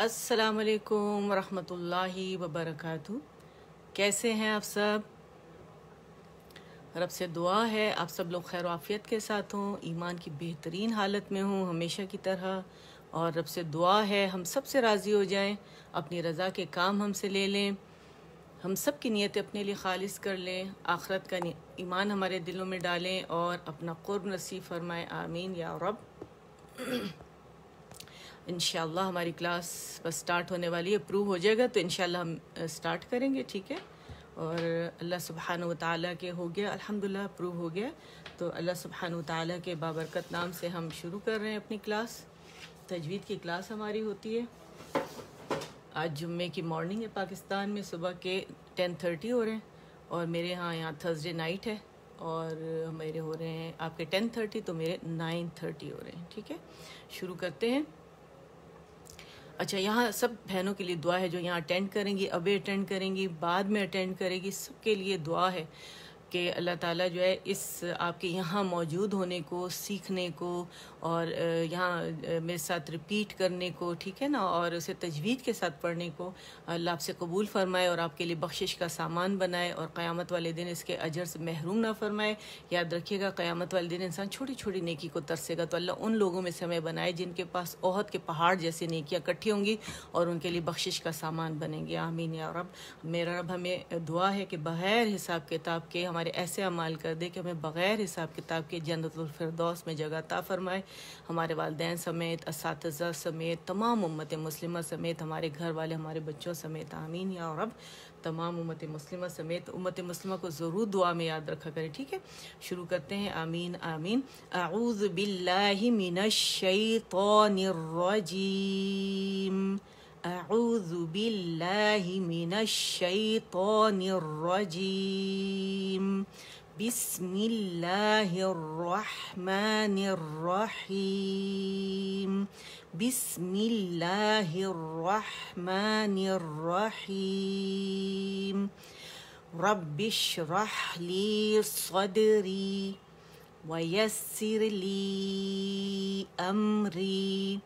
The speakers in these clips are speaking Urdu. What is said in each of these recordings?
السلام علیکم ورحمۃ اللہ وبرکاتہ۔ کیسے ہیں آپ سب؟ رب سے دعا ہے آپ سب لوگ خیر و عافیت کے ساتھ ہوں، ایمان کی بہترین حالت میں ہوں ہمیشہ کی طرح، اور رب سے دعا ہے ہم سب سے راضی ہو جائیں، اپنی رضا کے کام ہم سے لے لیں، ہم سب کی نیتیں اپنے لیے خالص کر لیں، آخرت کا ایمان ہمارے دلوں میں ڈالیں اور اپنا قرب نصیب فرمائیں، آمین یا رب۔ انشاءاللہ ہماری کلاس بس سٹارٹ ہونے والی ہے، اپروو ہو جائے گا تو انشاءاللہ ہم سٹارٹ کریں گے، ٹھیک ہے؟ اور اللہ سبحانہ و تعالیٰ کے ہو گیا، الحمدللہ اپروو ہو گیا، تو اللہ سبحانہ و تعالیٰ کے بابرکت نام سے ہم شروع کر رہے ہیں اپنی کلاس۔ تجوید کی کلاس ہماری ہوتی ہے، آج جمعے کی مارننگ ہے پاکستان میں، صبح کے 10:30 ہو رہے ہیں، اور میرے یہاں تھرسڈے نائٹ ہے، اور میرے ہو رہے ہیں آپ کے 10:30 تو میرے 9:30 ہو رہے ہیں، ٹھیک ہے؟ شروع کرتے ہیں۔ اچھا، یہاں سب بہنوں کے لیے دعا ہے جو یہاں اٹینڈ کریں گی، ابھی اٹینڈ کریں گی، بعد میں اٹینڈ کرے گی، سب کے لیے دعا ہے کہ اللہ تعالیٰ جو ہے اس آپ کے یہاں موجود ہونے کو، سیکھنے کو، اور یہاں میرے ساتھ ریپیٹ کرنے کو، ٹھیک ہے نا، اور اسے تجوید کے ساتھ پڑھنے کو اللہ آپ سے قبول فرمائے اور آپ کے لیے بخشش کا سامان بنائے، اور قیامت والے دن اس کے اجر سے محروم نہ فرمائے۔ یاد رکھیے گا قیامت والے دن انسان چھوٹی چھوٹی نیکی کو ترسے گا، تو اللہ ان لوگوں میں سے ہمیں بنائے جن کے پاس احد کے پہاڑ جیسی نیکیاں اکٹھی ہوں گی اور ان کے لیے بخشش کا سامان بنیں گے، آمین یا رب۔ میرا رب ہمیں دعا ہے کہ بغیر حساب کتاب کے ہمارے ایسے اعمال کر دے کہ ہمیں بغیر حساب کتاب کے جنت الفردوس میں جگہ عطا فرمائے، ہمارے والدین سمیت، اساتذہ سمیت، تمام امت مسلمہ سمیت، ہمارے گھر والے، ہمارے بچوں سمیت، آمین یا رب۔ تمام امت مسلمہ سمیت امت مسلمہ کو ضرور دعا میں یاد رکھا کرے، ٹھیک ہے؟ شروع کرتے ہیں، آمین آمین۔ اعوذ باللہ من الشیطان الرجیم، اعوذ باللہ من الشیطان الرجیم، بسم اللہ الرحمن الرحیم، بسم اللہ الرحمن الرحیم، رب اشرح لی صدری ویسر لی امری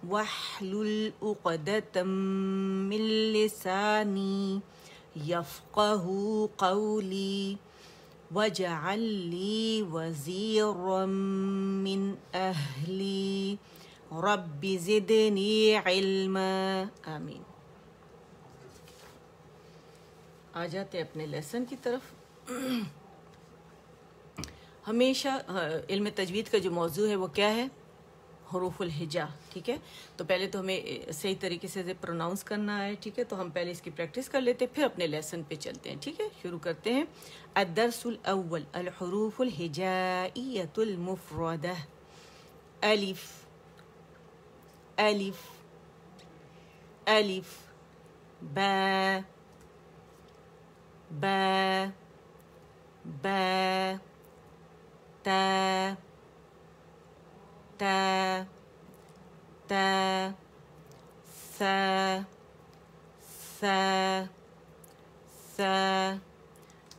واحلل عقدۃ من لسانی یفقہوا قولی واجعل لی وزیرا من اہلی رب زدنی علما، آمین۔ آ جاتے اپنے لیسن کی طرف۔ ہمیشہ علم تجوید کا جو موضوع ہے وہ کیا ہے؟ حروف الہجا، ٹھیک ہے؟ تو پہلے تو ہمیں صحیح طریقے سے پروناؤنس کرنا ہے، ٹھیک ہے؟ تو ہم پہلے اس کی پریکٹس کر لیتے ہیں، پھر اپنے لیسن پہ چلتے ہیں، ٹھیک ہے؟ شروع کرتے ہیں۔ الدرس الاول، الحروف الہجائیۃ المفردہ، الف الف الف، با با با، تا تا تا، ثا ثا ثا،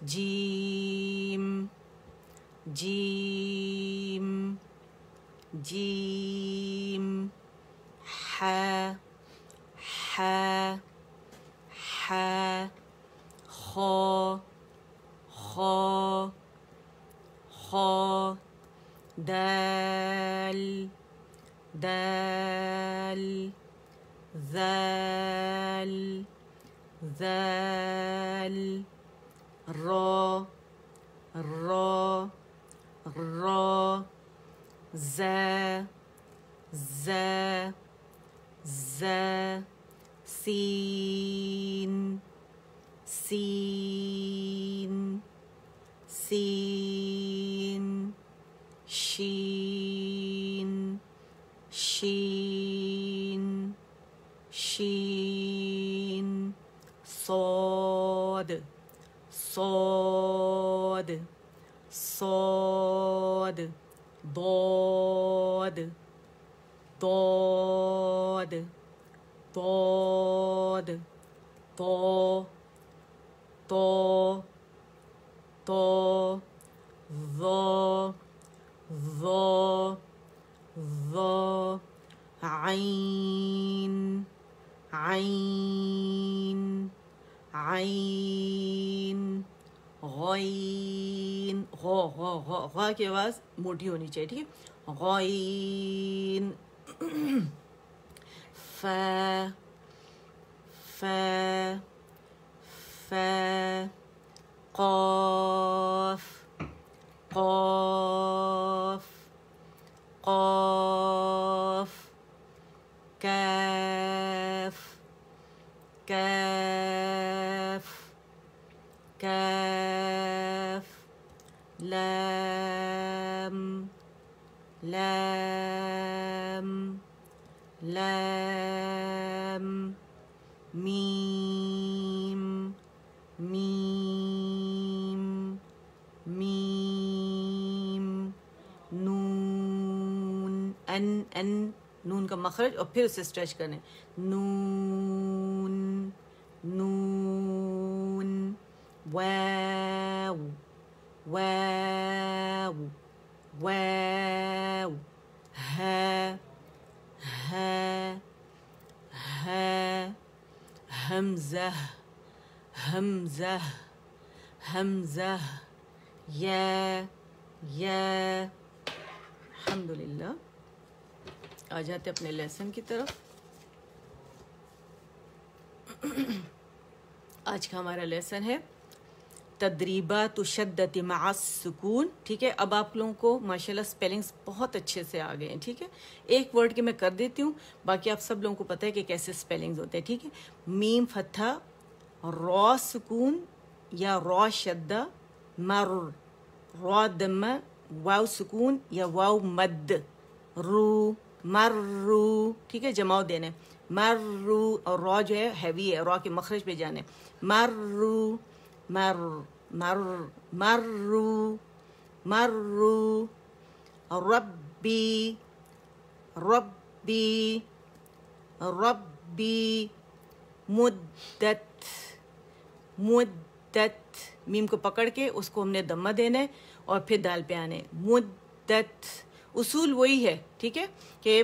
جیم جیم جیم، حا حا حا، خا خا خا، دال دال، ذال ذال، را را را، زا زا زا، سین سین سین، شین شین شین، صاد صاد صاد، ضاد ضاد ضاد، طا طا طا، ظا ظا ظا، عین عین عین غین غو غو غو غا کی آواز موٹی ہونی چاہیے ٹھیک ہے غین فا فا فا قاف قاف قاف کاف کاف کاف لام لام لام میم میم میم نون ان نون کا مخرج اور پھر اسے اسٹریچ کرنے نون نون واو واو واو ہا ہا ہا حمزہ حمزہ حمزہ یا الحمدللہ. آ جاتے اپنے لیسن کی طرف. آج کا ہمارا لیسن ہے تدریبات شدت مع السکون. ٹھیک ہے, اب آپ لوگوں کو ماشاءاللہ اسپیلنگس بہت اچھے سے آ گئے ہیں. ٹھیک ہے, ایک ورڈ کے میں کر دیتی ہوں, باقی آپ سب لوگوں کو پتہ ہے کہ کیسے اسپیلنگز ہوتے ہیں. ٹھیک ہے, میم فتحہ, را سکون یا را شدہ, مر, را دمہ, واو سکون یا واو مد, رو مرو. ٹھیک ہے, جماؤ دینے مرو, اور را جو ہے ہیوی ہے, را کے مخرج پہ جانے مرو مر مر مرو مرو. ربی ربی ربی. مدت مدت, میم کو پکڑ کے اس کو ہم نے دمہ دینا ہے اور پھر دال پہ آنے مدت. اصول وہی ہے. ٹھیک ہے, کہ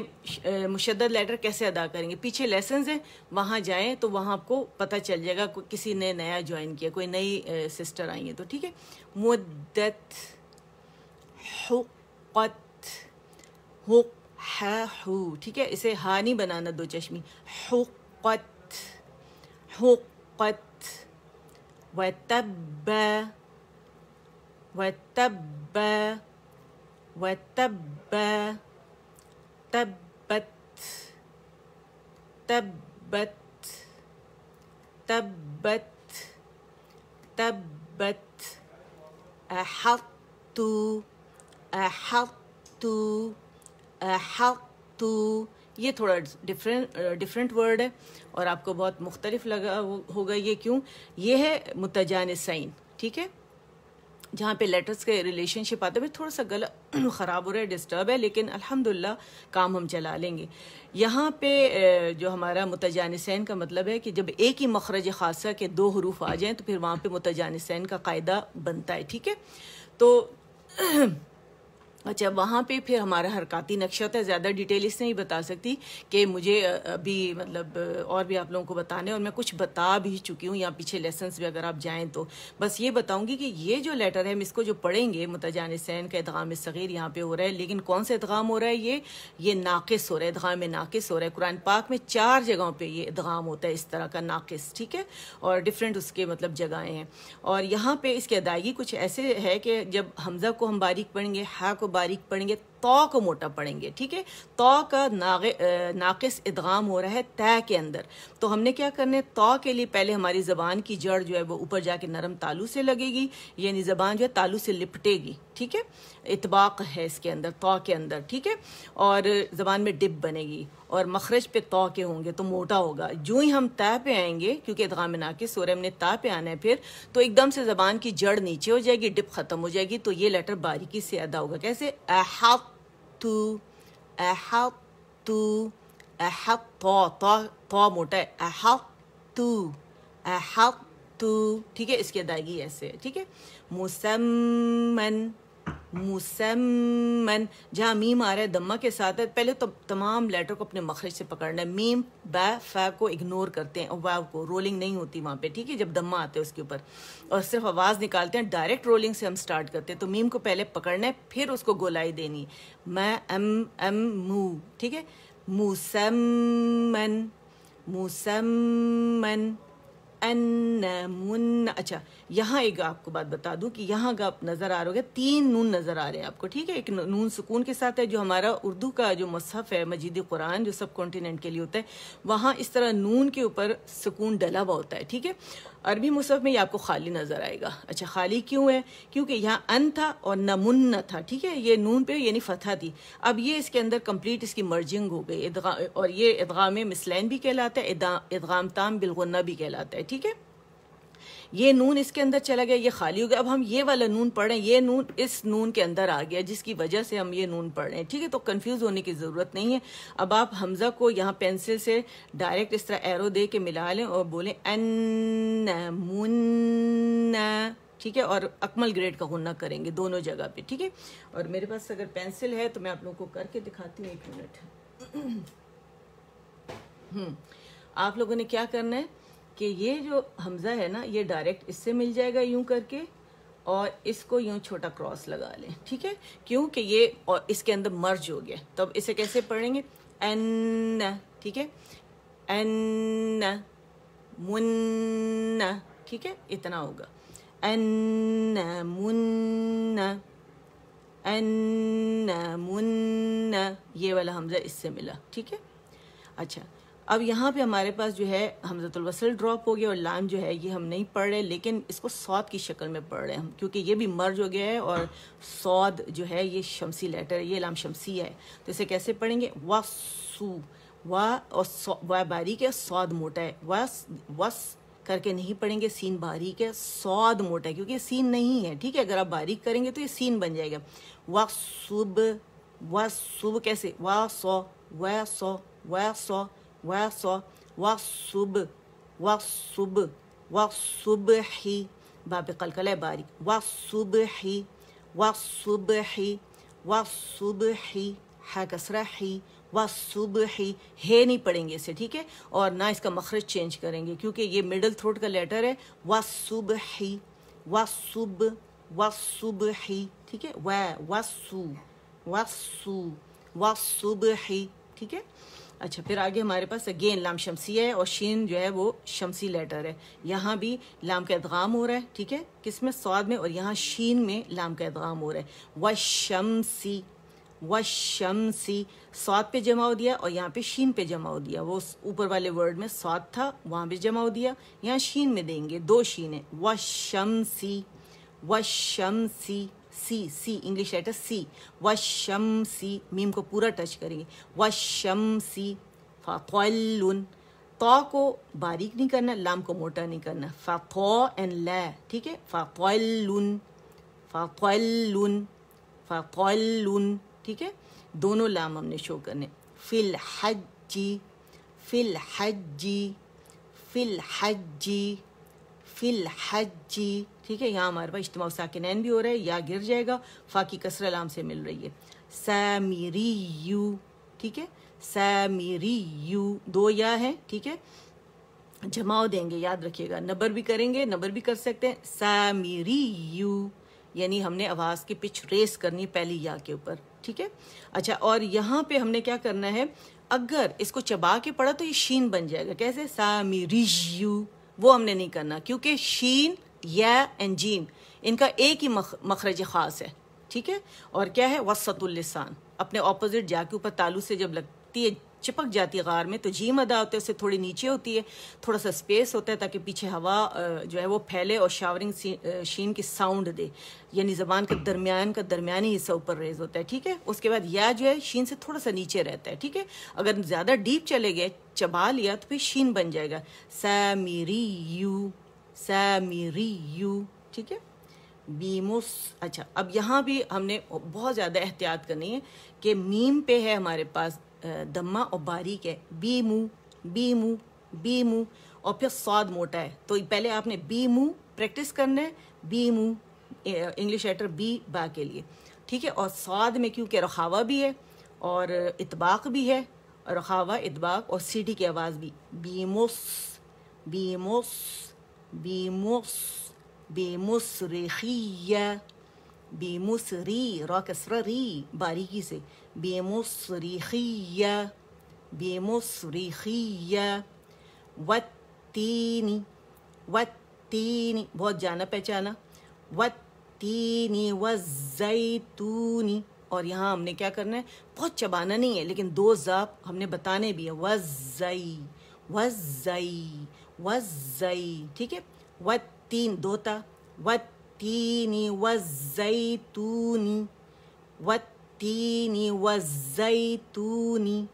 مشدد لیٹر کیسے ادا کریں گے. پیچھے لیسنز ہیں, وہاں جائیں تو وہاں آپ کو پتہ چل جائے گا. کسی نے نیا جوائن کیا, کوئی نئی سسٹر آئی ہیں تو. ٹھیک ہے, مدت. حقت حق ہا ہو. ٹھیک ہے, اسے ہا نہیں بنانا دو چشمی. حقت حقت. وتب وتب وتب تبت تبت تبت تبت. احط احط احط. یہ تھوڑا ڈفرینٹ ورڈ ہے اور آپ کو بہت مختلف لگا ہوگا. یہ کیوں؟ یہ ہے متجانسین. ٹھیک ہے, جہاں پہ لیٹرز کے ریلیشن شپ آتا ہے. تھوڑا سا گلا خراب ہو رہا ہے, ڈسٹرب ہے, لیکن الحمدللہ کام ہم چلا لیں گے. یہاں پہ جو ہمارا متجانسین کا مطلب ہے کہ جب ایک ہی مخرج خاصہ کے دو حروف آ جائیں تو پھر وہاں پہ متجانسین کا قاعدہ بنتا ہے. ٹھیک ہے, تو اچھا وہاں پہ پھر ہمارا حرکاتی نقشہ ہوتا ہے. زیادہ ڈیٹیل اس نہیں بتا سکتی کہ مجھے ابھی مطلب اور بھی آپ لوگوں کو بتانے, اور میں کچھ بتا بھی چکی ہوں. یا پیچھے لیسنس بھی اگر آپ جائیں تو بس یہ بتاؤں گی کہ یہ جو لیٹر ہے ہم اس کو جو پڑھیں گے, متجانسین کا ادغام صغیر یہاں پہ ہو رہا ہے. لیکن کون سا ادغام ہو رہا ہے؟ یہ ناقص ہو رہا ہے, ادغام ناقص ہو رہا ہے. قرآن پاک میں 4 جگہوں پہ یہ ادغام ہوتا ہے اس طرح کا ناقص. ٹھیک ہے, اور ڈفرینٹ اس کے مطلب جگہیں ہیں. اور یہاں پہ اس کی ادائیگی کچھ ایسے ہے کہ جب حمزہ کو ہم باریک پڑھیں گے, ہا کو باریک پڑھیں گے, تو کو موٹا پڑھیں گے. ٹھیک ہے, تو کا ناقص ادغام ہو رہا ہے تا کے اندر. تو ہم نے کیا کرنا ہے, تو کے لیے پہلے ہماری زبان کی جڑ جو ہے وہ اوپر جا کے نرم تالو سے لگے گی, یعنی زبان جو ہے تالو سے لپٹے گی. ٹھیک ہے, اطباق ہے اس کے اندر, تو کے اندر. ٹھیک ہے, اور زبان میں ڈپ بنے گی اور مخرج پہ تو کے ہوں گے تو موٹا ہوگا. جو ہی ہم تا پہ آئیں گے, کیونکہ ادغام ناقص ہو رہا ہے, ہم نے تا پہ آنا ہے پھر, تو ایک دم سے زبان کی جڑ نیچے ہو جائے گی, ڈپ ختم ہو جائے گی. تو یہ لیٹر باریکی سے ادا ہوگا. کیسے؟ احط احط احط. تو موٹا ہے, احط احط. ٹھیک ہے, اس کی ادائیگی ایسے ہے. ٹھیک ہے, مسمن مسمن. جہاں میم آ رہا ہے دمہ کے ساتھ ہے, پہلے تو تمام لیٹر کو اپنے مخرج سے پکڑنا ہے. میم با فا کو اگنور کرتے ہیں, اور واو کو رولنگ نہیں ہوتی وہاں پہ, ٹھیک ہے, جب دمہ آتے ہیں اس کے اوپر, اور صرف آواز نکالتے ہیں. ڈائریکٹ رولنگ سے ہم سٹارٹ کرتے ہیں, تو میم کو پہلے پکڑنا ہے, پھر اس کو گولائی دینی. میں ام مو, ٹھیک ہے, مسمن مسمن من. اچھا یہاں ایک آپ کو بات بتا دوں کہ یہاں کا آپ نظر آ رہا ہے 3 نون نظر آ رہے ہیں آپ کو, ٹھیک ہے. ایک نون سکون کے ساتھ ہے, جو ہمارا اردو کا جو مصحف ہے مجید قرآن جو سب کانٹیننٹ کے لیے ہوتا ہے, وہاں اس طرح نون کے اوپر سکون ڈلا ہوا ہوتا ہے, ٹھیک ہے. عربی مصحف میں یہ آپ کو خالی نظر آئے گا. اچھا خالی کیوں ہے؟ کیونکہ یہاں ان تھا اور نمن تھا, ٹھیک ہے, یہ نون پہ یعنی فتحہ تھی. اب یہ اس کے اندر کمپلیٹ اس کی مرجنگ ہو گئی, اور یہ ادغام مثلین بھی کہلاتا ہے, ادغام تام بالغنہ بھی کہلاتا ہے, ٹھیک ہے. یہ نون اس کے اندر چلا گیا, یہ خالی ہو گیا. اب ہم یہ والا نون پڑھ رہے ہیں, یہ نون اس نون کے اندر آ گیا, جس کی وجہ سے ہم یہ نون پڑھ رہے ہیں, ٹھیک ہے. تو کنفیوز ہونے کی ضرورت نہیں ہے. اب آپ حمزہ کو یہاں پینسل سے ڈائریکٹ اس طرح ایرو دے کے ملا لیں اور بولیں ان من, ٹھیک ہے, اور اکمل گریڈ کا غنہ کریں گے دونوں جگہ پہ, ٹھیک ہے. اور میرے پاس اگر پینسل ہے تو میں آپ لوگوں کو کر کے دکھاتی ہوں, 1 منٹ. آپ لوگوں نے کیا کرنا ہے کہ یہ جو حمزہ ہے نا, یہ ڈائریکٹ اس سے مل جائے گا یوں کر کے, اور اس کو یوں چھوٹا کراس لگا لیں, ٹھیک ہے, کیونکہ یہ اور اس کے اندر مرج ہو گیا. تو اب اسے کیسے پڑھیں گے؟ ان, ٹھیک ہے, ان من, ٹھیک ہے, اتنا ہوگا. ان من, ان من, یہ والا حمزہ اس سے ملا, ٹھیک ہے. اچھا اب یہاں پہ ہمارے پاس جو ہے حمزۃ الوصل ڈراپ ہو گیا, اور لام جو ہے یہ ہم نہیں پڑھ رہے, لیکن اس کو صاد کی شکل میں پڑھ رہے ہیں ہم, کیونکہ یہ بھی مرج ہو گیا ہے, اور صاد جو ہے یہ شمسی لیٹر ہے, یہ لام شمسیہ ہے. تو اسے کیسے پڑھیں گے؟ وسو, و باریک ہے, صاد موٹا ہے. وس کر کے نہیں پڑھیں گے, سین باریک ہے, صاد موٹا ہے, کیونکہ یہ سین نہیں ہے, ٹھیک ہے. اگر آپ باریک کریں گے تو یہ سین بن جائے گا. وصب, وصب کیسے؟ واسو, واسو, واسو, واسو, وصب, وصب, وصبحی, باب قلقلہ ہے باریک, وصبحی, وصبحی, وصبحی, ہا کسرہ حی, وصبحی. ہے نہیں پڑھیں گے اسے, ٹھیک ہے, اور نہ اس کا مخرج چینج کریں گے, کیونکہ یہ مڈل تھروٹ کا لیٹر ہے. وصبحی, وصب, وصبحی, ٹھیک ہے. وصو, وصو, وصبحی, ٹھیک ہے. اچھا پھر آگے ہمارے پاس اگین لام شمسی ہے, اور شین جو ہے وہ شمسی لیٹر ہے. یہاں بھی لام کا ادغام ہو رہا ہے, ٹھیک ہے, کس میں؟ صاد میں, اور یہاں شین میں لام کا ادغام ہو رہا ہے. والشمسی, والشمسی, صاد پہ جمع ہو دیا, اور یہاں پہ شین پہ جمع ہو دیا. وہ اوپر والے ورڈ میں صاد تھا, وہاں پہ جمع ہو دیا, یہاں شین میں دیں گے, 2 شین ہیں. والشمسی, والشمسی, سی, سی انگلش لیٹر سی. والشمسی, میم کو پورا ٹچ کریں گے. والشمسی, فطل, تو کو باریک نہیں کرنا, لام کو موٹا نہیں کرنا. فطو اینڈ لا, ٹھیک ہے. فطل, فطل, فطل, ٹھیک ہے. دونوں لام ہم نے شو کرنے. فی الحجی, فی الحجی, فی الحجی, فی الحجی, ٹھیک ہے. یہاں ہمارے پاس اجتماع ساکنین بھی ہو رہا ہے, یا گر جائے گا, فا کی کسرہ لام سے مل رہی ہے. سامریو, ٹھیک ہے, سامریو, 2 یا ہے, ٹھیک ہے, جمع دیں گے, یاد رکھیے گا. نبر بھی کریں گے, نبر بھی کر سکتے ہیں. سامریو, یعنی ہم نے آواز کی پچ ریس کرنی پہلی یا کے اوپر, ٹھیک ہے. اچھا اور یہاں پہ ہم نے کیا کرنا ہے, اگر اس کو چبا کے پڑھا تو یہ شین بن جائے گا. کیسے؟ سامریو, وہ ہم نے نہیں کرنا, کیونکہ شین, یا اینڈ جیم ان کا ایک ہی مخرج خاص ہے, ٹھیک ہے. اور کیا ہے؟ وسط اللسان, اپنے اپوزٹ جا کے اوپر تالو سے جب لگتی ہے, چپک جاتی ہے غار میں, تو جیم ادا ہوتا ہے, اس سے تھوڑی نیچے ہوتی ہے, تھوڑا سا اسپیس ہوتا ہے تاکہ پیچھے ہوا جو ہے وہ پھیلے اور شاورنگ شین کی ساؤنڈ دے, یعنی زبان کا درمیانی حصہ اوپر ریز ہوتا ہے, ٹھیک ہے. اس کے بعد یا جو ہے شین سے تھوڑا سا نیچے رہتا ہے, ٹھیک ہے. اگر زیادہ ڈیپ چلے گئے, چبا لیا, تو پھر شین بن جائے گا. سامریو, سامریو, ٹھیک ہے. بیموس. اچھا اب یہاں بھی ہم نے بہت زیادہ احتیاط کرنی ہے کہ میم پہ ہے ہمارے پاس دمہ اور باریک ہے, بیمو, بیمو, بیمو, اور پھر صاد موٹا ہے. تو پہلے آپ نے بیمو پریکٹس کرنا ہے, بیمو انگلش لیٹر بی با کے لیے, ٹھیک ٹھیک ہے. اور صاد میں کیونکہ رخاوہ بھی ہے اور اطباق بھی ہے، رخاوہ اطباق اور سیٹی کی آواز بھی. بیموس بیموس بیموس بیمصرخیہ بیمصری را کسرہ ری باریکی سے. بیمصرخیہ بیمصرخیہ. والتینی والتینی بہت جانا پہچانا. والتینی والزیتونی. اور یہاں ہم نے کیا کرنا ہے، بہت چبانا نہیں ہے لیکن دو زاپ ہم نے بتانے بھی ہیں. والزئی والزئی والزئی. ٹھیک ہے. والتین دو تا. والتینی والزیتونی والتینی والزیتونی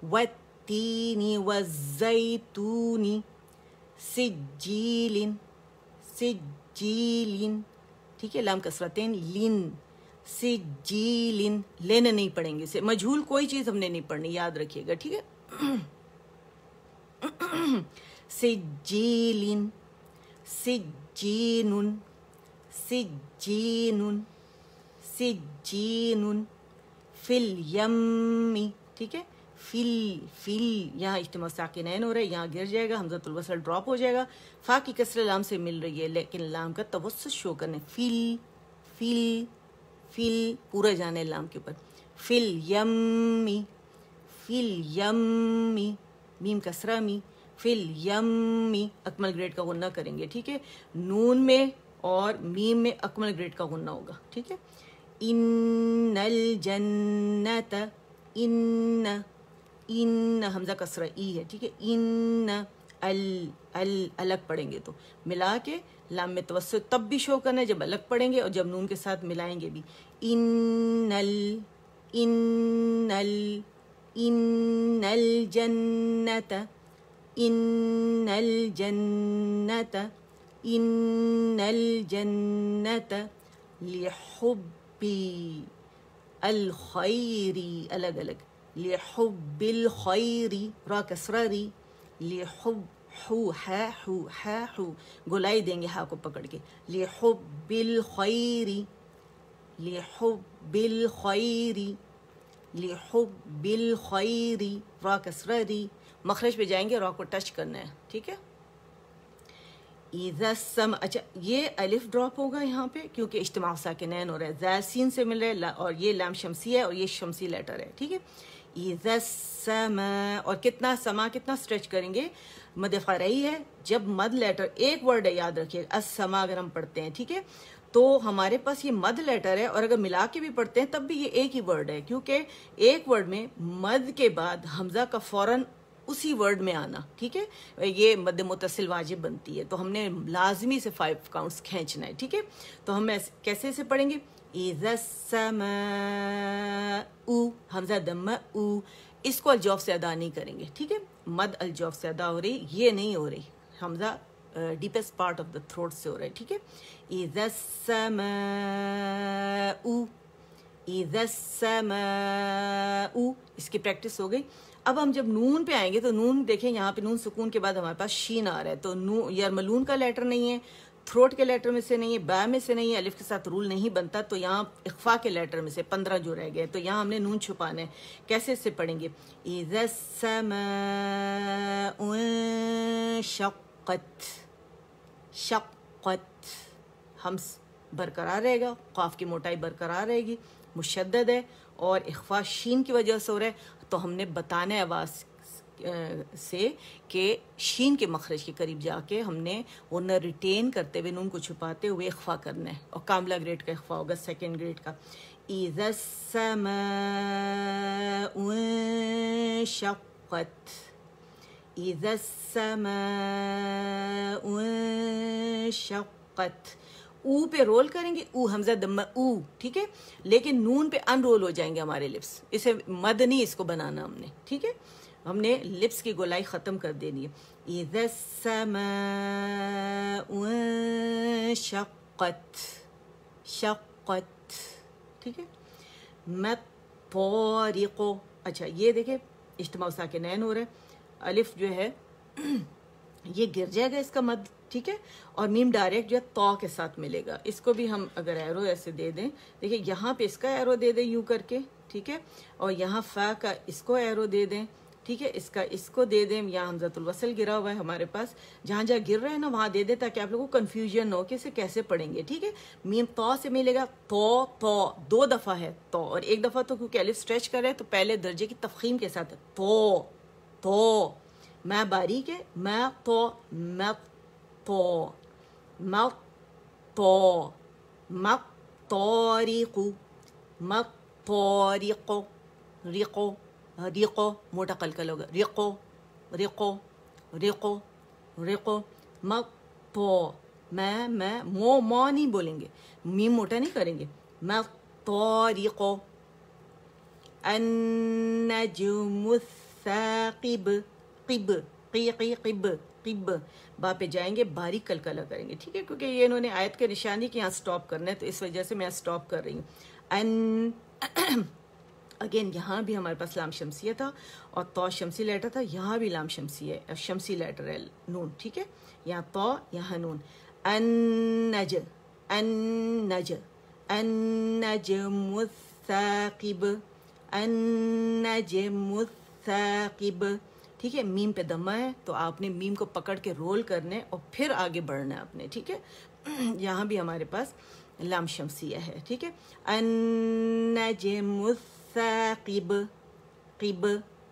والتینی والزیتونی. سجیل سجیل. ٹھیک ہے. لام کسرتین لن. سجیل لین نہیں پڑھیں گے، سے مجھول کوئی چیز ہم نے نہیں پڑھنی، یاد رکھیے گا. ٹھیک ہے. سجیل سجین سجین سجین. فل یمی. ٹھیک ہے. فل یہاں اجتماع ساکنین ہو رہا ہے، یہاں گر جائے گا، حمزۃ الوصل ڈراپ ہو جائے گا. فا کی کسر لام سے مل رہی ہے لیکن لام کا توسط شو کرنے. فل فل فل پورا جانے لام کے اوپر. فل یمی فل یمی. میم کسرہ می. فل یمی اکمل گریڈ کا غنہ کریں گے. ٹھیک ہے. نون میں اور میم میں اکمل گریڈ کا غنہ ہوگا. ٹھیک ہے. ان الجنت ان حمزہ کسرہ ای ہے. ٹھیک ہے. ان الگ پڑھیں گے تو ملا کے لام میں توسط تب بھی شو کرنا ہے جب الگ پڑھیں گے اور جب نون کے ساتھ ملائیں گے بھی. ان الجنت ان الجنت ان الجنت لحبی الخیری. الگ الگ. لحب الخیری را کسرہ ری. لحب حو حو گولائی دیں گے ہا کو پکڑ کے. لحب الخیری لحب الخیری لحب الخیری را کسرہ ری. مخرج پہ جائیں گے، را کو ٹچ کرنا ہے. ٹھیک ہے. اچھا یہ الف ڈراپ ہوگا یہاں پہ کیونکہ اجتماع ساکنین ہو رہا ہے. زال سین سے مل رہا ہے اور یہ لام شمسی ہے اور یہ شمسی لیٹر ہے. ٹھیک ہے. اذا السماء. اور کتنا سما کتنا اسٹریچ کریں گے، مد فرعی ہے. جب مد لیٹر ایک ورڈ ہے یاد رکھیے السما اگر ہم پڑھتے ہیں. ٹھیک ہے. تو ہمارے پاس یہ مد لیٹر ہے اور اگر ملا کے بھی پڑھتے ہیں تب بھی یہ ایک ہی ورڈ ہے کیونکہ ایک ورڈ میں مد کے بعد حمزہ کا فوراً اسی ورڈ میں آنا. ٹھیک ہے. یہ مد متصل واجب بنتی ہے تو ہم نے لازمی سے 5 کاؤنٹس کھینچنا ہے. ٹھیک ہے. تو ہم کیسے اسے پڑھیں گے. اذا السماء حمزہ دمہ او. اس کو الجوف سے ادا نہیں کریں گے. ٹھیک ہے. مد الجوف سے ادا ہو رہی، یہ نہیں ہو رہی. Hamza deepest part of the throat سے ہو رہا ہے. ٹھیک ہے. اذا السماء اذا السماء. اس کی پریکٹس ہو گئی. اب ہم جب نون پہ آئیں گے تو نون دیکھیں یہاں پہ نون سکون کے بعد ہمارے پاس شین آ رہا ہے تو یرملون کا لیٹر نہیں ہے، تھروٹ کے لیٹر میں سے نہیں ہے، با میں سے نہیں ہے، الف کے ساتھ رول نہیں بنتا تو یہاں اخفا کے لیٹر میں سے 15 جو رہ گئے تو یہاں ہم نے نون چھپانا ہے. کیسے سے پڑھیں گے. اذا السماء انشقت شقت. ہم برقرار رہے گا، قاف کی موٹائی برقرار رہے گی، مشدد ہے اور اخفا شین کی وجہ سے ہو رہا ہے تو ہم نے بتانا ہے آواز سے کہ شین کے مخرج کے قریب جا کے ہم نے غنہ ریٹین کرتے ہوئے نون کو چھپاتے ہوئے اخفا کرنا ہے اور کاملہ گریڈ کا اخفا ہوگا، سیکنڈ گریڈ کا. اذا السماء انشقت اذا السماء انشقت. او پہ رول کریں گے، او حمزہ دمہ او. ٹھیک ہے. لیکن نون پہ ان رول ہو جائیں گے ہمارے لپس، اسے مد نہیں اس کو بنانا ہم نے. ٹھیک ہے. ہم نے لپس کی گولائی ختم کر دینی ہے. اذا السماء انشقت شقت. ٹھیک ہے. مطارق. اچھا یہ دیکھیں اجتماع ساکنین ہو رہا ہے. الف جو ہے یہ گر جائے گا اس کا مد، ٹھیک ہے، اور میم ڈائریکٹ جو ہے تو کے ساتھ ملے گا. اس کو بھی ہم اگر ایرو ایسے دے دیں، دیکھیں یہاں پہ اس کا ایرو دے دیں یوں کر کے، ٹھیک ہے، اور یہاں فا کا اس کو ایرو دے دیں، ٹھیک ہے، اس کا اس کو دے دیں. یہاں حمزۃ الوصل گرا ہوا ہے ہمارے پاس، جہاں جہاں گر رہا ہے نا وہاں دے دیں تاکہ آپ لوگوں کو کنفیوژن نہ ہو کہ اسے کیسے پڑھیں گے، ٹھیک ہے. میم تو سے ملے گا، تو 2 دفعہ ہے تو، اور 1 دفعہ تو کیونکہ الف اسٹریچ کر رہے ہیں تو پہلے درجے کی تفخیم کے ساتھ ہے تو میں باریک ہے، میں طارق ریقو موٹا قلقل ہوگا، ریقو تو میں مو نہیں بولیں گے، میم موٹا نہیں کریں گے. میں طارق النجم الثاقب قب با پہ جائیں گے، باریک کلکلا کریں گے، ٹھیک ہے، کیونکہ یہ انہوں نے آیت کے نشانی کہ یہاں سٹاپ کرنا ہے تو اس وجہ سے میں سٹاپ کر رہی ہوں. اگین یہاں بھی ہمارے پاس لام شمسیہ تھا اور تو شمسی لیٹر تھا، یہاں بھی لام شمسی ہے، شمسی لیٹر ہے نون، ٹھیک ہے، یہاں تو یہاں نون. النجم الثاقب ٹھیک ہے. میم پہ دمہ ہے تو آپ نے میم کو پکڑ کے رول کرنے اور پھر آگے بڑھنا ہے اپنے، ٹھیک ہے. یہاں بھی ہمارے پاس لام شمسیہ ہے، ٹھیک ہے. النجم الثاقب قب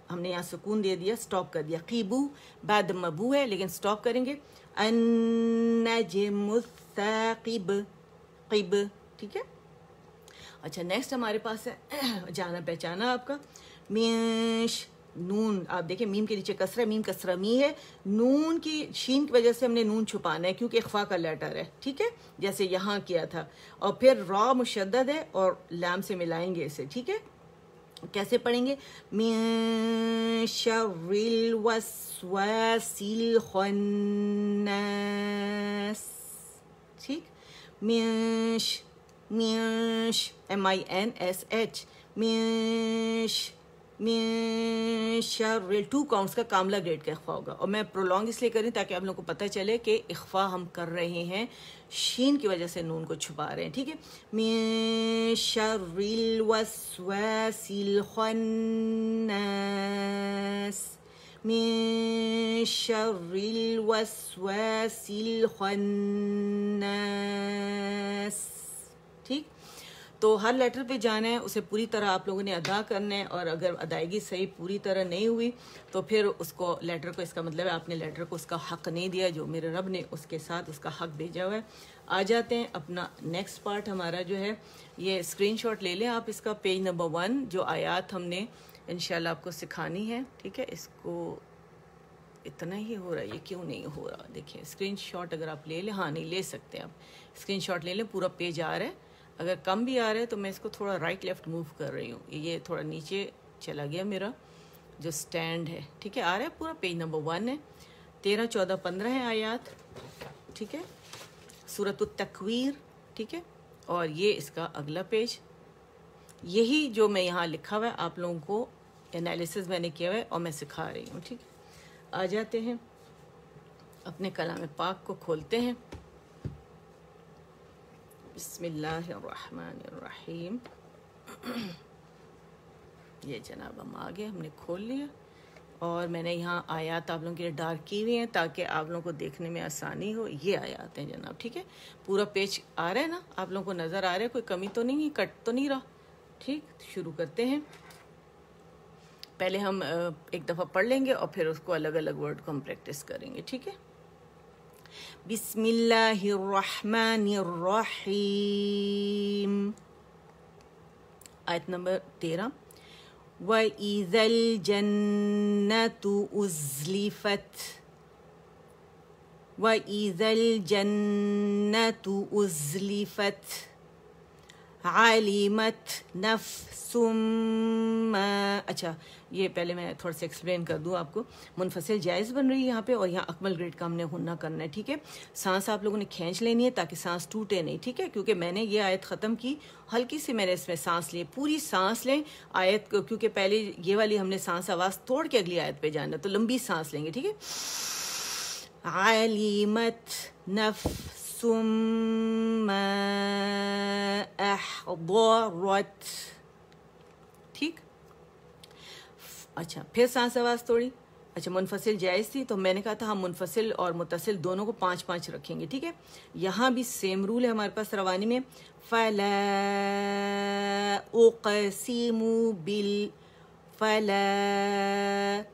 ہم نے یہاں سکون دے دیا، سٹاپ کر دیا. قیبو بعد مبو ہے لیکن سٹاپ کریں گے. النجم الثاقب قب، ٹھیک ہے. اچھا نیکسٹ ہمارے پاس ہے جانا پہچانا آپ کا میش نون. آپ دیکھیں میم کے نیچے کسرہ، میم کسرہ می ہے، نون کی شین کی وجہ سے ہم نے نون چھپانا ہے کیونکہ اخفا کا لیٹر ہے، ٹھیک ہے، جیسے یہاں کیا تھا. اور پھر را مشدد ہے اور لام سے ملائیں گے اسے، ٹھیک ہے. کیسے پڑھیں گے؟ من شر الوسواس الخناس، ٹھیک. منش MINSH من شر 2 کاؤنٹس کا کاملہ گریڈ کا اخفا ہوگا، اور میں پرولونگ اس لیے کریں تاکہ آپ لوگوں کو پتہ چلے کہ اخفا ہم کر رہے ہیں، شین کی وجہ سے نون کو چھپا رہے ہیں، ٹھیک ہے. من شر الوسواس الخناس، من شر الوسواس الخناس، ٹھیک. تو ہر لیٹر پہ جانا ہے، اسے پوری طرح آپ لوگوں نے ادا کرنا ہے، اور اگر ادائیگی صحیح پوری طرح نہیں ہوئی تو پھر اس کو لیٹر کو، اس کا مطلب ہے آپ نے لیٹر کو اس کا حق نہیں دیا جو میرے رب نے اس کے ساتھ اس کا حق بھیجا ہوا ہے. آ جاتے ہیں اپنا نیکسٹ پارٹ ہمارا جو ہے، یہ اسکرین شاٹ لے لیں آپ اس کا، پیج نمبر 1 جو آیات ہم نے انشاءاللہ آپ کو سکھانی ہے، ٹھیک ہے. اس کو اتنا ہی ہو رہا ہے، یہ کیوں نہیں ہو رہا؟ دیکھیں اسکرین شاٹ اگر آپ لے لیں، ہاں نہیں لے سکتے آپ، اسکرین شاٹ لے لیں، پورا پیج آ رہا ہے. اگر کم بھی آ رہا ہے تو میں اس کو تھوڑا رائٹ لیفٹ موو کر رہی ہوں، یہ تھوڑا نیچے چلا گیا میرا جو سٹینڈ ہے، ٹھیک ہے. آ رہا ہے پورا، پیج نمبر 1 ہے، 13 14 15 ہے آیات، ٹھیک ہے، سورۃ التکویر، ٹھیک ہے. اور یہ اس کا اگلا پیج، یہی جو میں یہاں لکھا ہوا ہے آپ لوگوں کو انالیسز میں نے کیا ہوا ہے اور میں سکھا رہی ہوں، ٹھیک ہے. آ جاتے ہیں اپنے کلام پاک کو کھولتے ہیں. بسم اللہ الرحمن الرحیم. یہ جناب ہم آگے ہم نے کھول لیا، اور میں نے یہاں آیات آپ لوگوں کے لیے ڈارک کی ہوئی ہیں تاکہ آپ لوگوں کو دیکھنے میں آسانی ہو. یہ آیات ہیں جناب، ٹھیک ہے. پورا پیج آ رہا ہے نا آپ لوگوں کو، نظر آ رہا ہے، کوئی کمی تو نہیں ہے، کٹ تو نہیں رہا، ٹھیک. شروع کرتے ہیں. پہلے ہم ایک دفعہ پڑھ لیں گے اور پھر اس کو الگ الگ ورڈ کو ہم پریکٹس کریں گے، ٹھیک ہے. بسم اللہ الرحمن الرحیم. آیت نمبر 13. وَإِذَا الْجَنَّةُ أُزْلِفَتْ وَإِذَا الْجَنَّةُ أُزْلِفَتْ عَلِمَتْ نَفْسٌ مَّا. اچھا یہ پہلے میں تھوڑا سا ایکسپلین کر دوں آپ کو. منفصل جائز بن رہی ہے یہاں پہ، اور یہاں اکمل گریڈ کا ہم نے غنہ کرنا ہے، ٹھیک ہے. سانس آپ لوگوں نے کھینچ لینی ہے تاکہ سانس ٹوٹے نہیں، ٹھیک ہے. کیونکہ میں نے یہ آیت ختم کی، ہلکی سی میں نے اس میں سانس لی، پوری سانس لیں آیت کو، کیونکہ پہلے یہ والی ہم نے سانس آواز توڑ کے اگلی آیت پہ جانا، تو لمبی سانس لیں گے، ٹھیک ہے. علمت نفس ما احضرت. ٹھیک. اچھا پھر سانس آواز توڑی. اچھا منفصل جائز تھی تو میں نے کہا تھا ہم منفصل اور متصل دونوں کو 5-5 رکھیں گے. ٹھیک ہے. یہاں بھی سیم رول ہے ہمارے پاس روانی میں. فلا اقسم فلا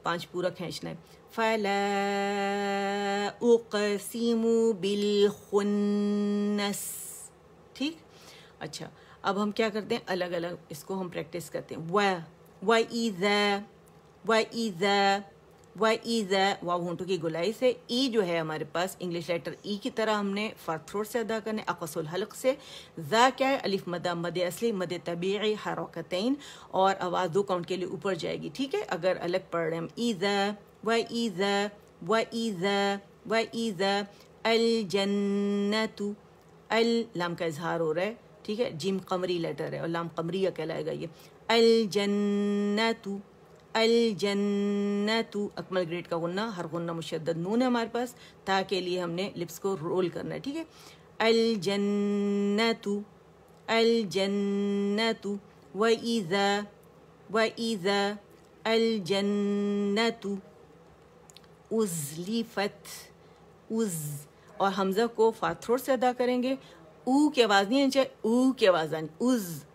5 پورا کھینچنا ہے. فلا اقسم بالخنس. ٹھیک. اچھا اب ہم کیا کرتے ہیں الگ الگ اس کو ہم پریکٹس کرتے ہیں. وَإِذَا واو ہونٹوں کی گلائی سے. ای جو ہے ہمارے پاس انگلش لیٹر ای کی طرح ہم نے فار تھروٹ سے ادا کرنے. اقص الحلق سے. ذا کیا ہے الف مد مد اصلی مد طبیعی حرکتین اور آواز 2 کاؤنٹ کے لیے اوپر جائے گی. ٹھیک ہے. اگر الگ پڑھ رہے ہیں ہم ایذا وَإِذَا الجنت لام کا اظہار ہو رہا ہے. ٹھیک ہے. جیم قمری لیٹر ہے اور لام قمریہ کہلائے گا یہ. الجنت اکمل گریڈ کا غنہ ہر غنہ مشدد نون ہے ہمارے پاس. تا کے لیے ہم نے لپس کو رول کرنا ہے. ٹھیک ہے. الجنت وَإِذَا الجنت ازلفت اور حمزہ کو فار تھروٹ سے ادا کریں گے. او کی آواز نہیں آنی چاہیے. او کی آواز آنی از.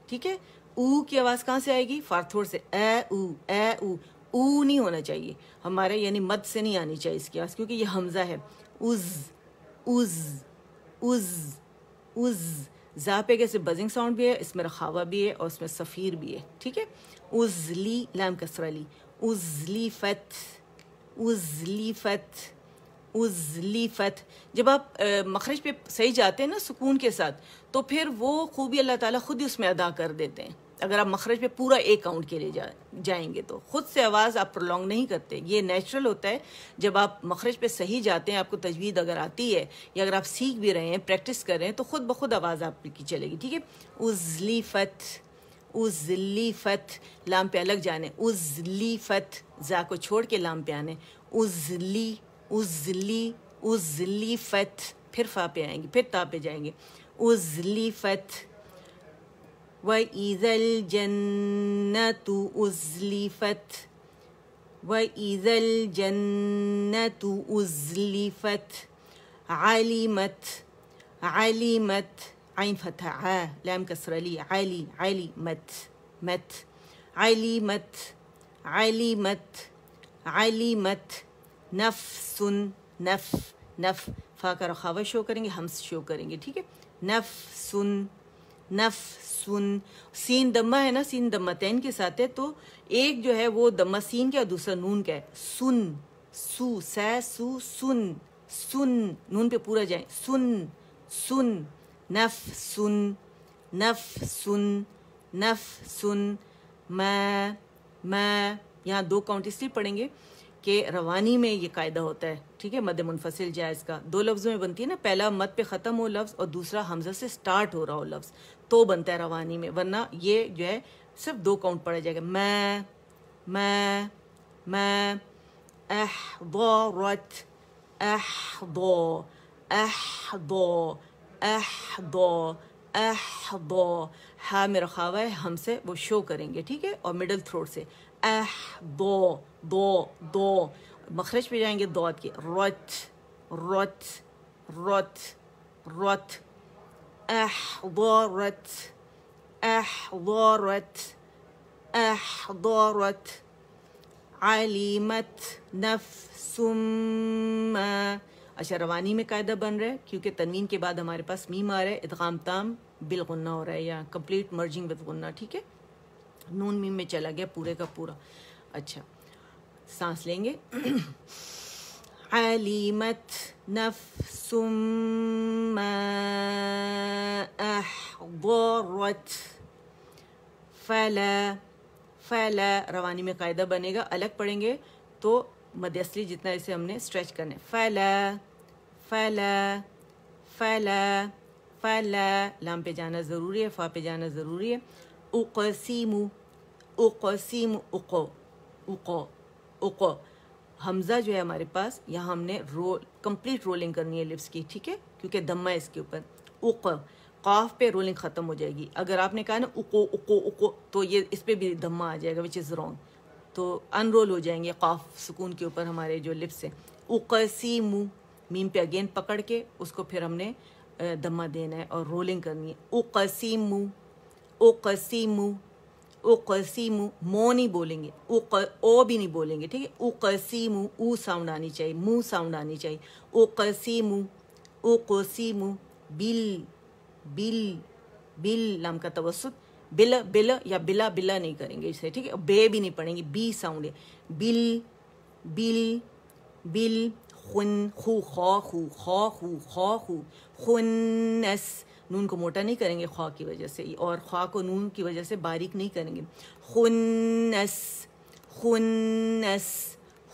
ٹھیک ہے. او کی آواز کہاں سے آئے گی؟ فار تھروٹ سے. اے او نہیں ہونا چاہیے ہمارے یعنی مد سے نہیں آنی چاہیے اس کی آواز کیونکہ یہ حمزہ ہے. از زا پہ کیسے بزنگ ساؤنڈ بھی ہے اس میں رخاوہ بھی ہے اور اس میں صفیر بھی ہے. ٹھیک ہے. ازلی لام کسرہ لی. ازلیفت جب آپ مخرج پہ صحیح جاتے ہیں نا سکون کے ساتھ تو پھر وہ خوبی اللہ تعالیٰ خود ہی اس میں ادا کر دیتے ہیں. اگر آپ مخرج پہ پورا 1 کاؤنٹ کے لیے جائیں گے تو خود سے آواز آپ پرولونگ نہیں کرتے. یہ نیچرل ہوتا ہے جب آپ مخرج پہ صحیح جاتے ہیں. آپ کو تجوید اگر آتی ہے یا اگر آپ سیکھ بھی رہے ہیں پریکٹس کر رہے ہیں تو خود بخود آواز آپ کی چلے گی. ٹھیک ہے. ازلیفت لام پہ الگ جانے. ازلیفت زا کو چھوڑ کے لام پہ آنے. ازلیفت پھر فا پہ آئیں گے پھر تا پہ جائیں گے. ازلیفت وَإِذَا الْجَنَّةُ أُزْلِفَتْ علمت عین فتح لام کسرہ لی. علمت نفس فا کا رخاوہ شو کریں گے ہمس شو کریں گے. ٹھیک ہے. نفس سین دمہ ہے نا سین دمتین کے ساتھ ہے تو ایک جو ہے وہ دمہ سین کا دوسرا نون کا ہے. سن نون پہ پورا جائیں. سن نفس ما یہاں 2 کاؤنٹ اس لیے پڑھیں گے کہ روانی میں یہ قاعدہ ہوتا ہے. ٹھیک ہے. مد منفصل جائز کا 2 لفظوں میں بنتی ہے نا. پہلا مد پہ ختم ہو لفظ اور دوسرا حمزہ سے سٹارٹ ہو رہا ہو لفظ تو بنتا ہے روانی میں. ورنہ یہ جو ہے صرف 2 کاؤنٹ پڑا جائے گا. میں احضرت احضو ہا میں رخاوہ ہے ہم سے وہ شو کریں گے. ٹھیک ہے. اور مڈل تھروٹ سے دو مخرج پہ جائیں گے دوت کی. رت احضرت علمت نفس ما. اچھا روانی میں قاعدہ بن رہا ہے کیونکہ تنوین کے بعد ہمارے پاس میم آ رہا ہے. ادغام تام بالغنہ ہو رہا ہے یا کمپلیٹ مرجنگ وتھ غنہ. ٹھیک ہے. نون میم میں چلا گیا پورے کا پورا. اچھا سانس لیں گے. علمت نفس ما احضرت فلا روانی میں قاعدہ بنے گا الگ پڑھیں گے تو مد اصلی جتنا اسے ہم نے اسٹریچ کرنا ہے. فلا لام پہ جانا ضروری ہے فا پہ جانا ضروری ہے. اقسیم حمزہ جو ہے ہمارے پاس یہاں ہم نے کمپلیٹ رولنگ کرنی ہے لپس کی، ٹھیک ہے، کیونکہ دمہ ہے اس کے اوپر. اق قاف پہ رولنگ ختم ہو جائے گی. اگر آپ نے کہا نا اقو اقو اقو تو یہ اس پہ بھی دمہ آ جائے گا وچ از رانگ. تو ان رول ہو جائیں گے قاف سکون کے اوپر ہمارے جو لپس ہیں. اقسیمو میم پہ اگین پکڑ کے اس کو پھر ہم نے دمہ دینا ہے اور رولنگ کرنی ہے. اقسیمو اقسیمو اقسیمو مو نہیں بولیں گے، او بھی نہیں بولیں گے، ٹھیک ہے. اقسیمو او ساؤنڈ آنی چاہیے، منہ ساؤنڈ آنی چاہیے. اقسیمو اقسیمو بل بل بل لام کا توسط بل بل یا بلا بلا نہیں کریں گے اسے، ٹھیک ہے. بے بھی نہیں پڑھیں گے، بی ساؤنڈ ہے. بل بل بل خن خو خو خو خو خو خو خو خنس نون کو موٹا نہیں کریں گے خواہ کی وجہ سے، اور خواہ کو نون کی وجہ سے باریک نہیں کریں گے. خنس خنس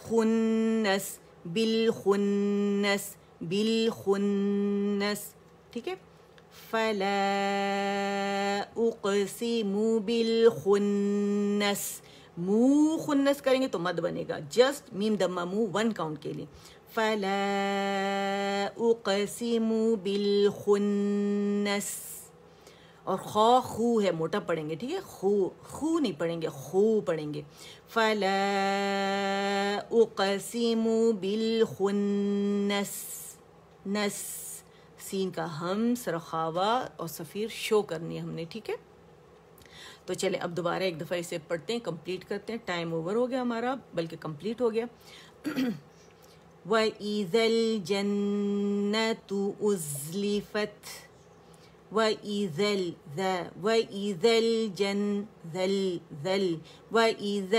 خنس بالخنس بالخنس، ٹھیک ہے. فلا اقسم بالخنس، منہ خنس کریں گے تو مد بنے گا، جسٹ میم دمہ منہ 1 کاؤنٹ کے لیے. فلا اقسم بالخنس، اور خو خو ہے موٹا پڑھیں گے، ٹھیک ہے. خو نہیں پڑھیں گے، خو پڑھیں گے. فلا اقسم بالخنس، نس سین کا ہمس رخاوا اور صفیر شو کرنی ہے ہم نے، ٹھیک ہے. تو چلیں اب دوبارہ ایک دفعہ اسے پڑھتے ہیں، کمپلیٹ کرتے ہیں. ٹائم اوور ہو گیا ہمارا، بلکہ کمپلیٹ ہو گیا. وَإِذَا الْجَنَّةُ أُزْلِفَتْ وَإِذَا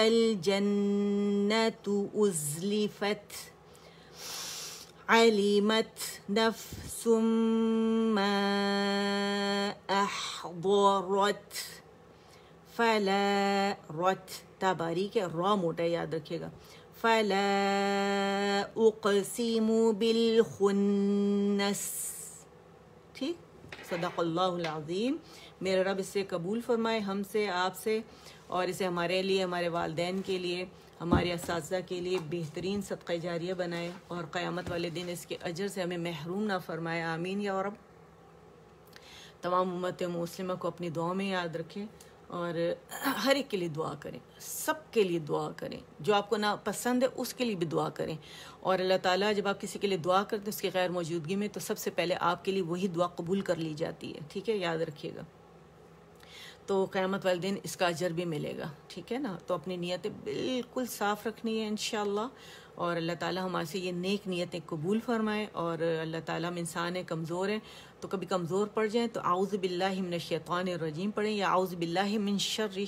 الْجَنَّةُ أُزْلِفَتْ عَلِمَتْ نَفْسٌ مَّا أَحْضَرَتْ فَلَا رت تا باریک ہے، را موٹا ہے، یاد رکھیے گا. فَلَا أُقْسِمُ بِالْخُنَّسِ، ٹھیک. صدق اللہ العظیم. میرے رب اس سے قبول فرمائے، ہم سے، آپ سے، اور اسے ہمارے لیے، ہمارے والدین کے لیے، ہمارے اساتذہ کے لیے بہترین صدقہ جاریہ بنائے، اور قیامت والے دن اس کے اجر سے ہمیں محروم نہ فرمائے. آمین یا رب. تمام امت مسلمہ کو اپنی دعا میں یاد رکھیں، اور ہر ایک کے لیے دعا کریں، سب کے لیے دعا کریں. جو آپ کو نا پسند ہے اس کے لیے بھی دعا کریں. اور اللہ تعالیٰ جب آپ کسی کے لیے دعا کرتے ہیں اس کی غیر موجودگی میں، تو سب سے پہلے آپ کے لیے وہی دعا قبول کر لی جاتی ہے، ٹھیک ہے، یاد رکھیے گا. تو قیامت والے دن اس کا اجر بھی ملے گا، ٹھیک ہے نا. تو اپنی نیتیں بالکل صاف رکھنی ہے انشاءاللہ، اور اللہ تعالیٰ ہمارے سے یہ نیک نیتیں قبول فرمائے. اور اللہ تعالیٰ ہم انسان ہیں، کمزور ہیں، تو کبھی کمزور پڑ جائیں تو اعوذ باللہ من الشیطان الرجیم پڑھیں، یا اعوذ باللہ من شر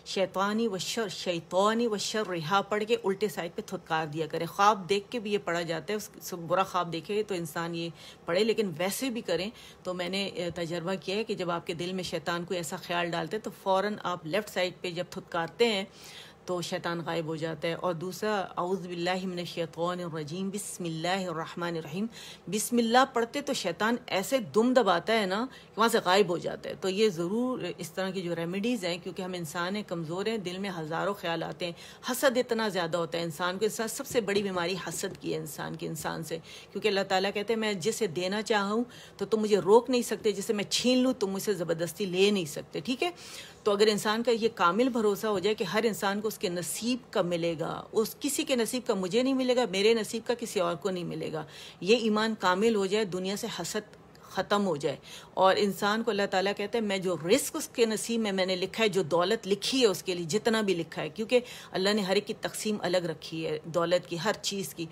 شیطانی و شرہا پڑھ کے الٹے سائڈ پہ تھتکار دیا کریں. خواب دیکھ کے بھی یہ پڑھا جاتا ہے، اس برا خواب دیکھے تو انسان یہ پڑھے، لیکن ویسے بھی کریں. تو میں نے تجربہ کیا ہے کہ جب آپ کے دل میں شیطان کوئی ایسا خیال ڈالتے تو فوراً آپ لیفٹ سائڈ پہ جب تھتکارتے ہیں تو شیطان غائب ہو جاتا ہے. اور دوسرا اعوذ باللہ من الشیطان الرجیم بسم اللہ الرحمن الرحیم، بسم اللہ پڑھتے تو شیطان ایسے دم دباتا ہے نا کہ وہاں سے غائب ہو جاتا ہے. تو یہ ضرور اس طرح کی جو ریمیڈیز ہیں، کیونکہ ہم انسان ہیں، کمزور ہیں، دل میں ہزاروں خیال آتے ہیں، حسد اتنا زیادہ ہوتا ہے انسان کو. سب سے بڑی بیماری حسد کی ہے انسان سے، کیونکہ اللہ تعالیٰ کہتے ہیں میں جسے دینا چاہوں تو تم مجھے روک نہیں سکتے، جسے میں چھین لوں تم مجھ سے زبردستی لے نہیں سکتے، ٹھیک ہے. تو اگر انسان کا یہ کامل بھروسہ ہو جائے کہ ہر انسان کو اس کے نصیب کا ملے گا، اس کسی کے نصیب کا مجھے نہیں ملے گا، میرے نصیب کا کسی اور کو نہیں ملے گا، یہ ایمان کامل ہو جائے، دنیا سے حسد ختم ہو جائے. اور انسان کو اللہ تعالیٰ کہتے ہیں میں جو رزق اس کے نصیب میں نے لکھا ہے، جو دولت لکھی ہے اس کے لیے، جتنا بھی لکھا ہے، کیونکہ اللہ نے ہر ایک کی تقسیم الگ رکھی ہے دولت کی، ہر چیز کی.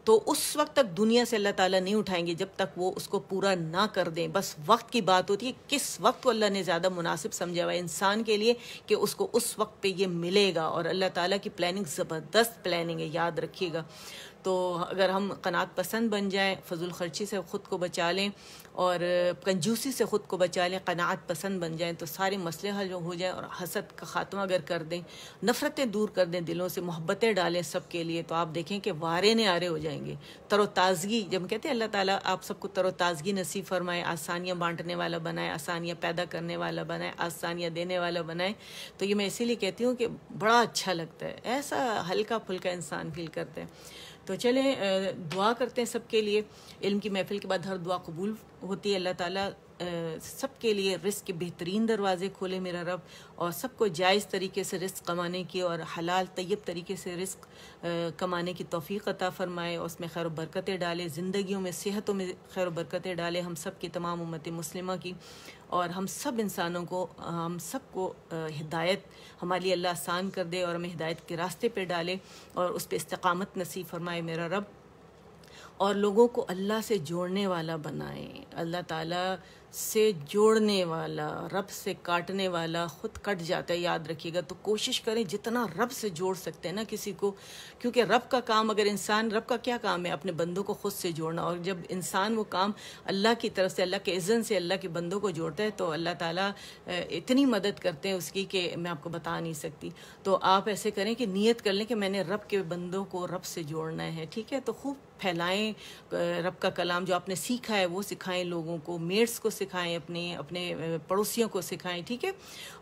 تو اس وقت تک دنیا سے اللہ تعالیٰ نہیں اٹھائیں گے جب تک وہ اس کو پورا نہ کر دیں. بس وقت کی بات ہوتی ہے، کس وقت کو اللہ نے زیادہ مناسب سمجھا ہوا ہے انسان کے لیے کہ اس کو اس وقت پہ یہ ملے گا. اور اللہ تعالیٰ کی پلاننگ زبردست پلاننگ ہے، یاد رکھیے گا. تو اگر ہم قناعت پسند بن جائیں، فضول خرچی سے خود کو بچا لیں، اور کنجوسی سے خود کو بچا لیں، قناعت پسند بن جائیں، تو سارے مسئلے حل ہو جائیں. اور حسد کا خاتمہ اگر کر دیں، نفرتیں دور کر دیں دلوں سے، محبتیں ڈالیں سب کے لیے، تو آپ دیکھیں کہ وارے نعرے ہو جائیں گے. تر و تازگی، جب کہتے ہیں اللہ تعالیٰ آپ سب کو تر و تازگی نصیب فرمائے، آسانیاں بانٹنے والا بنائے، آسانیاں پیدا کرنے والا بنائے، آسانیاں دینے والا بنائے. تو یہ میں اسی لیے کہتی ہوں کہ بڑا اچھا لگتا ہے، ایسا ہلکا پھلکا انسان فیل کرتا ہے. تو چلیں دعا کرتے ہیں سب کے لیے. علم کی محفل کے بعد ہر دعا قبول ہوتی ہے. اللہ تعالیٰ سب کے لیے رزق کے بہترین دروازے کھولے میرا رب, اور سب کو جائز طریقے سے رزق کمانے کی اور حلال طیب طریقے سے رزق کمانے کی توفیق عطا فرمائے, اور اس میں خیر و برکتیں ڈالے, زندگیوں میں صحتوں میں خیر و برکتیں ڈالے ہم سب کی, تمام امت مسلمہ کی, اور ہم سب انسانوں کو, ہم سب کو ہدایت ہمارے لیے اللہ آسان کر دے, اور ہمیں ہدایت کے راستے پہ ڈالے اور اس پہ استقامت نصیب فرمائے میرا رب, اور لوگوں کو اللہ سے جوڑنے والا بنائے, اللہ تعالیٰ سے جوڑنے والا, رب سے کاٹنے والا خود کٹ جاتا ہے, یاد رکھیے گا. تو کوشش کریں جتنا رب سے جوڑ سکتے ہیں نا کسی کو, کیونکہ رب کا کام, اگر انسان, رب کا کیا کام ہے, اپنے بندوں کو خود سے جوڑنا, اور جب انسان وہ کام اللہ کی طرف سے, اللہ کے اذن سے اللہ کے بندوں کو جوڑتا ہے تو اللہ تعالیٰ اتنی مدد کرتے ہیں اس کی کہ میں آپ کو بتا نہیں سکتی. تو آپ ایسے کریں کہ نیت کر لیں کہ میں نے رب کے بندوں کو رب سے جوڑنا ہے, ٹھیک ہے. تو خوب پھیلائیں رب کا کلام, جو آپ نے سیکھا ہے وہ سکھائیں لوگوں کو, میٹس کو سکھائیں, اپنے پڑوسیوں کو سکھائیں, ٹھیک ہے.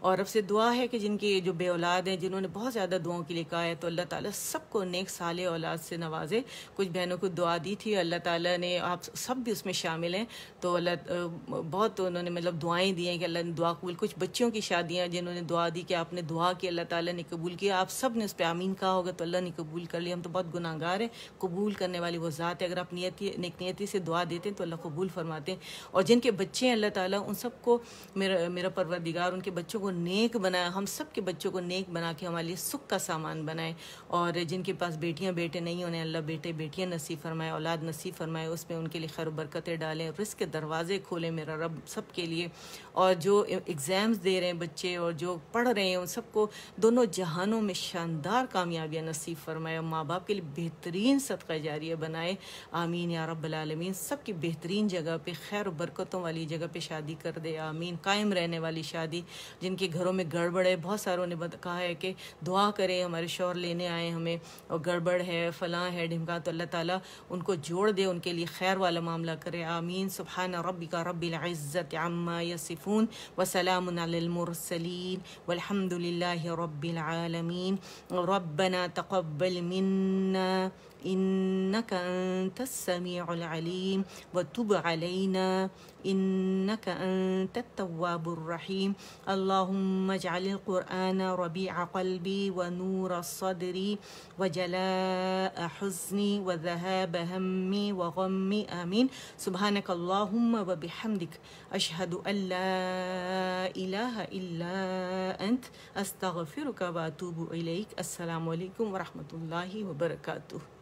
اور رب سے دعا ہے کہ جن کی جو بے اولاد ہیں, جنہوں نے بہت زیادہ دعاؤں کے لیے کہا ہے, تو اللہ تعالیٰ سب کو نیک صالح اولاد سے نوازے. کچھ بہنوں کو دعا دی تھی, اللہ تعالیٰ نے, آپ سب بھی اس میں شامل ہیں, تو اللہ بہت انہوں نے مطلب دعائیں دی ہیں کہ اللہ نے دعا قبول. کچھ بچوں کی شادیاں جنہوں نے دعا دی کہ آپ نے دعا کی, اللہ تعالیٰ نے قبول کیا, آپ سب نے اس پہ آمین کہا ہوگا تو اللہ نے قبول کر لیا. ہم تو بہت گناہ گار ہیں, قبول کرنے والی وہ ذات ہے. اگر آپ نیک نیتی سے دعا دیتے ہیں تو اللہ قبول فرماتے ہیں. اور جن کے بچے ہیں اللہ تعالیٰ ان سب کو میرا پروردگار ان کے بچوں کو نیک بنائے, ہم سب کے بچوں کو نیک بنا کے ہمارے لیے سکھ کا سامان بنائے. اور جن کے پاس بیٹیاں بیٹے نہیں, انہیں اللہ بیٹے بیٹیاں نصیب فرمائے, اولاد نصیب فرمائے, اس میں ان کے لیے خیر و برکتیں ڈالیں, رزق کے دروازے کھولیں میرا رب سب کے لیے. اور جو ایگزامز دے رہے ہیں بچے اور جو پڑھ رہے ہیں ان سب کو دونوں جہانوں میں شاندار کامیابیاں نصیب فرمائے, اور ماں باپ کے لیے بہترین صدقہ جاریہ بنائے. آمین یا رب العالمین. سب کی بہترین جگہ پہ, خیر و برکتوں والی جگہ پہ شادی کر دے, آمین. قائم رہنے والی شادی, جن کے گھروں میں گڑبڑ ہے, بہت ساروں نے کہا ہے کہ دعا کریں ہمارے شوہر لینے آئے ہمیں اور گڑبڑ ہے, فلاں ہے, ڈھمکا, تو اللہ تعالیٰ ان کو جوڑ دے, ان کے لیے خیر والا معاملہ کرے, آمین. سبحان ربک رب العزت عما یصفون وسلام علی المرسلین والحمد للہ رب العالمین. ربنا تقبل منا إنك أنت السميع العليم وتب علينا إنك أنت التواب الرحيم. اللهم اجعل القرآن ربيع قلبي ونور صدري وجلاء حزني وذهاب همي وغمي, آمين. سبحانك اللهم وبحمدك أشهد أن لا إله إلا أنت أستغفرك وأتوب إليك. السلام عليكم ورحمة الله وبركاته.